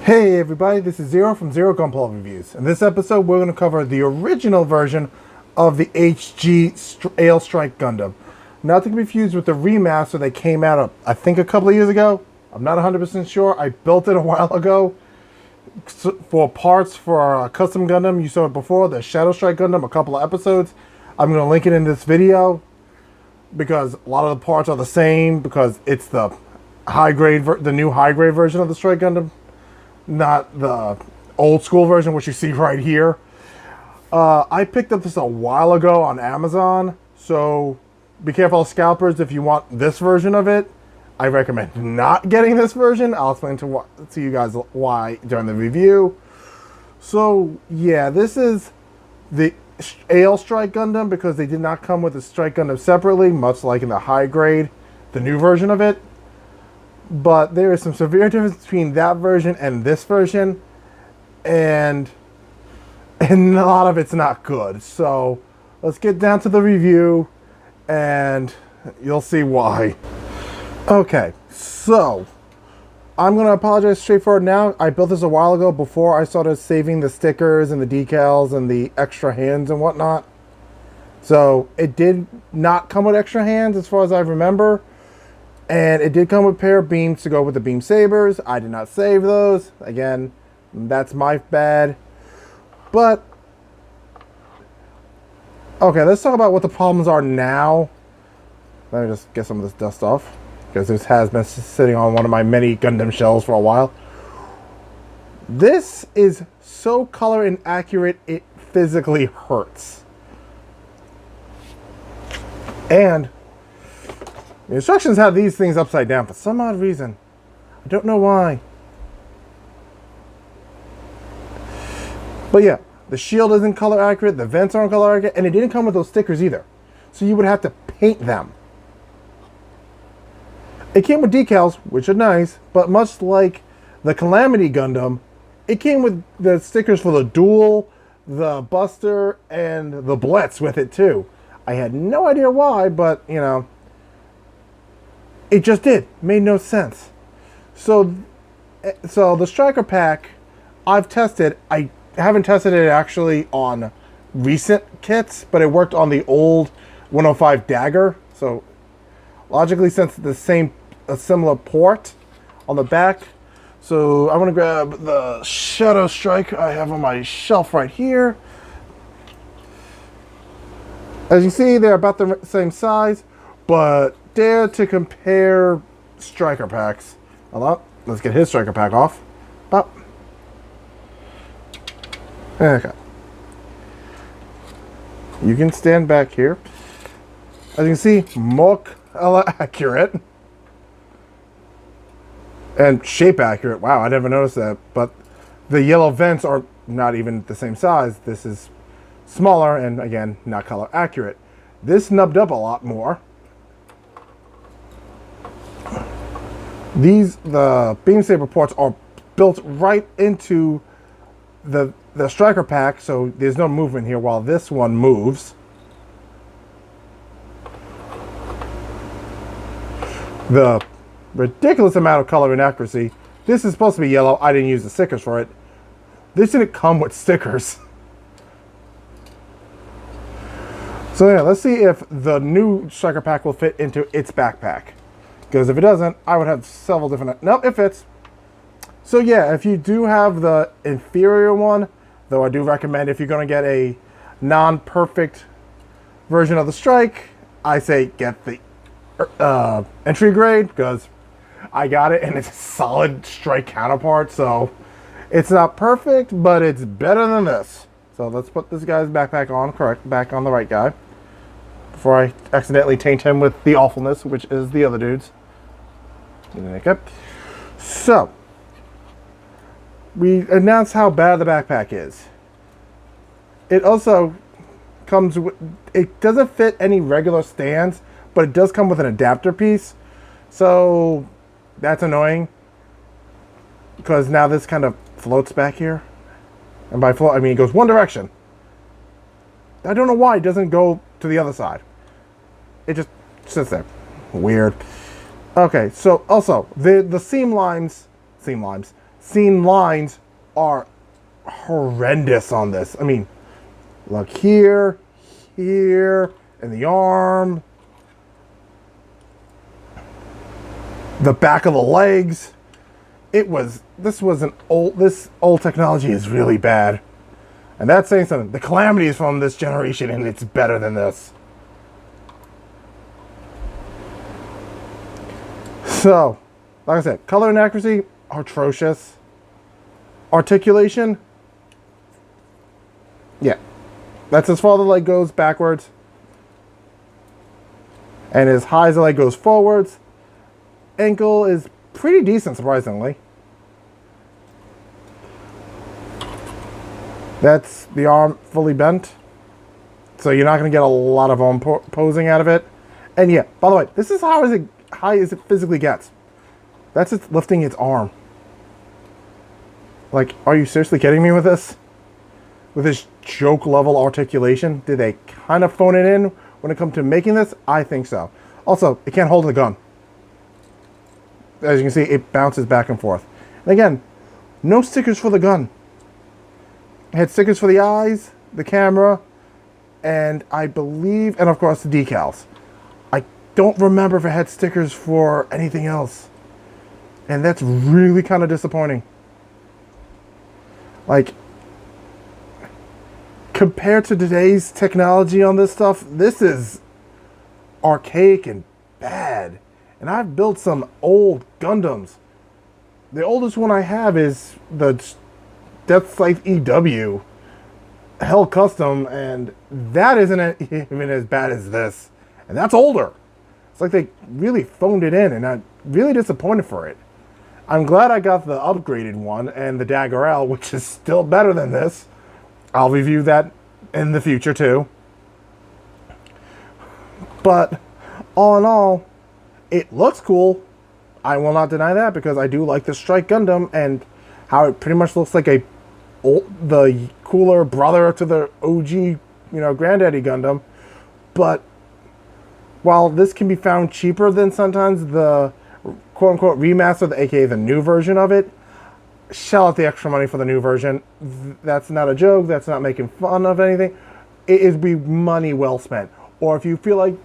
Hey everybody, this is Zero from Zero Gunpla Reviews. In this episode, we're going to cover the original version of the Aile Strike Gundam. Not to be confused with the remaster that came out, I think, a couple of years ago. I'm not 100% sure. I built it a while ago for parts for a custom Gundam. You saw it before, the Shadow Strike Gundam, a couple of episodes. I'm going to link it in this video because a lot of the parts are the same because it's the new high-grade version of the Strike Gundam. Not the old school version, which you see right here. I picked up this a while ago on Amazon, so be careful, scalpers. If you want this version of it, I recommend not getting this version. I'll explain to you guys why during the review. So yeah, this is the Aile Strike Gundam because they did not come with the Strike Gundam separately, much like in the high grade, the new version of it. But there is some severe difference between that version and this version, and a lot of it's not good. So let's get down to the review and you'll see why. Okay, so I'm going to apologize straightforward now. I built this a while ago before I started saving the stickers and the decals and the extra hands and whatnot. So it did not come with extra hands as far as I remember. And it did come with a pair of beams to go with the beam sabers. I did not save those. Again, that's my bad. But, okay, let's talk about what the problems are now. Let me just get some of this dust off, because this has been sitting on one of my many Gundam shells for a while. This is so color inaccurate, it physically hurts. And the instructions have these things upside down for some odd reason. I don't know why. But yeah, the shield isn't color accurate, the vents aren't color accurate, and it didn't come with those stickers either. So you would have to paint them. It came with decals, which are nice, but much like the Calamity Gundam, it came with the stickers for the Duel, the Buster, and the Blitz with it too. I had no idea why, but you know, it just did. Made no sense. So the Striker Pack, I've tested. I haven't tested it actually on recent kits, but it worked on the old 105 Dagger. So logically, since it's a similar port on the back. So I'm going to grab the Shadow Strike I have on my shelf right here. As you see, they're about the same size, but dare to compare Striker Packs. Hold on, let's get his Striker Pack off. Pop. Okay. You can stand back here. As you can see, more accurate. And shape accurate. Wow, I never noticed that. But the yellow vents are not even the same size. This is smaller and, again, not color accurate. This nubbed up a lot more. The beam saber ports are built right into the Striker Pack, so there's no movement here while this one moves. The ridiculous amount of color inaccuracy. This is supposed to be yellow. I didn't use the stickers for it. This didn't come with stickers. So yeah, let's see if the new Striker Pack will fit into its backpack. Because if it doesn't, I would have several different... Nope, it fits. So yeah, if you do have the inferior one, though I do recommend if you're going to get a non-perfect version of the Strike, I say get the entry grade, because I got it and it's a solid Strike counterpart, so it's not perfect, but it's better than this. So let's put this guy's backpack on, back on the right guy, before I accidentally taint him with the awfulness, which is the other dudes. Okay. So, we announced how bad the backpack is. It also comes with, it doesn't fit any regular stands, but it does come with an adapter piece. So, that's annoying, because now this kind of floats back here. And by float, I mean it goes one direction. I don't know why it doesn't go to the other side. It just sits there. Weird. Okay, so also the seam seam lines are horrendous on this. I mean, look here, here, and the arm, the back of the legs. This old technology is really bad. And that's saying something. The Calamity is from this generation and it's better than this. So, like I said, color and accuracy, atrocious. Articulation, yeah. That's as far as the leg goes backwards. And as high as the leg goes forwards. Ankle is pretty decent, surprisingly. That's the arm fully bent. So you're not going to get a lot of arm posing out of it. And yeah, by the way, this is high as it physically gets. That's it lifting its arm. Like, are you seriously kidding me with this? With this joke level articulation? Did they kind of phone it in when it comes to making this? I think so. Also, it can't hold the gun. As you can see, it bounces back and forth. And again, no stickers for the gun. It had stickers for the eyes, the camera, and I believe, and of course the decals. I don't remember if it had stickers for anything else. And that's really kind of disappointing. Like, compared to today's technology on this stuff, this is archaic and bad. And I've built some old Gundams. The oldest one I have is the Death Scythe EW Hell Custom, and that isn't even as bad as this. And that's older. It's like they really phoned it in, and I'm really disappointed for it. I'm glad I got the upgraded one and the Dagger L, which is still better than this. I'll review that in the future too. But all in all, it looks cool. I will not deny that because I do like the Strike Gundam and how it pretty much looks like the cooler brother to the OG, Granddaddy Gundam. But while this can be found cheaper than sometimes the quote-unquote remaster, aka the new version of it, shell out the extra money for the new version. That's not a joke. That's not making fun of anything. It is be money well spent. Or if you feel like,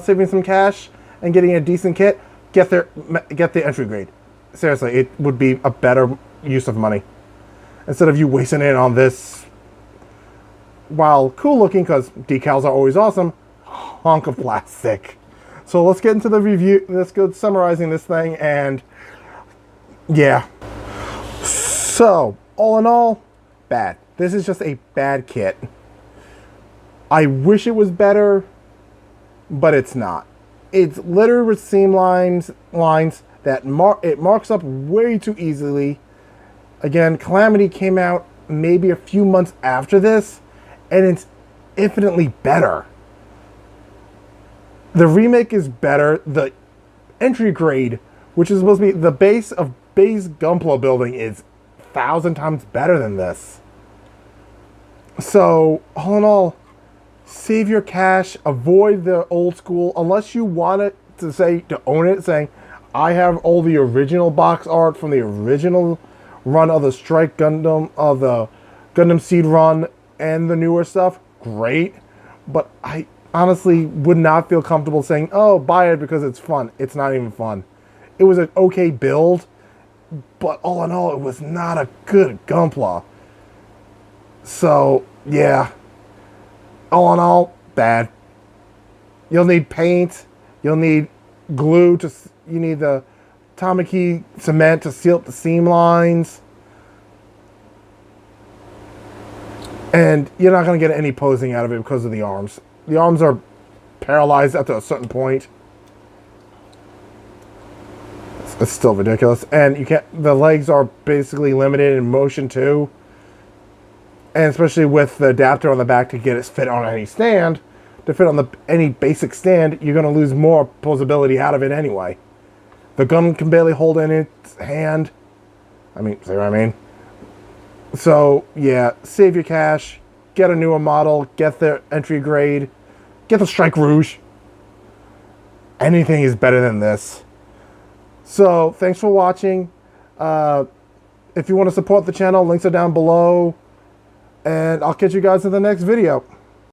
saving some cash and getting a decent kit, get the entry grade. Seriously, it would be a better use of money. Instead of you wasting it on this, while cool looking, because decals are always awesome, hunk of plastic. So let's get into the review. Let's go summarizing this thing, and yeah. So, all in all, bad. This is just a bad kit. I wish it was better, but it's not. It's littered with seam lines that it marks up way too easily. Again, Calamity came out maybe a few months after this, and it's infinitely better. The remake is better. The entry grade, which is supposed to be the base of base Gunpla building, is 1,000 times better than this. So, all in all, save your cash, avoid the old school, unless you want it to own it, saying, I have all the original box art from the original run of the Strike Gundam, of the Gundam Seed run, and the newer stuff. Great. But I honestly would not feel comfortable saying, oh, buy it because it's fun. It's not even fun. It was an okay build, but all in all, it was not a good Gunpla. So, yeah. All in all, bad. You'll need paint. You'll need glue. You need the Tamaki cement to seal up the seam lines. And you're not going to get any posing out of it because of the arms. The arms are paralyzed up to a certain point. It's still ridiculous. And the legs are basically limited in motion too. And especially with the adapter on the back to get it fit on any stand, to fit on any basic stand, you're going to lose more posability out of it anyway. The gun can barely hold in its hand. See what I mean? So, yeah, save your cash, get a newer model, get the entry grade, get the Strike Rouge. Anything is better than this. So, thanks for watching. If you want to support the channel, links are down below. And I'll catch you guys in the next video.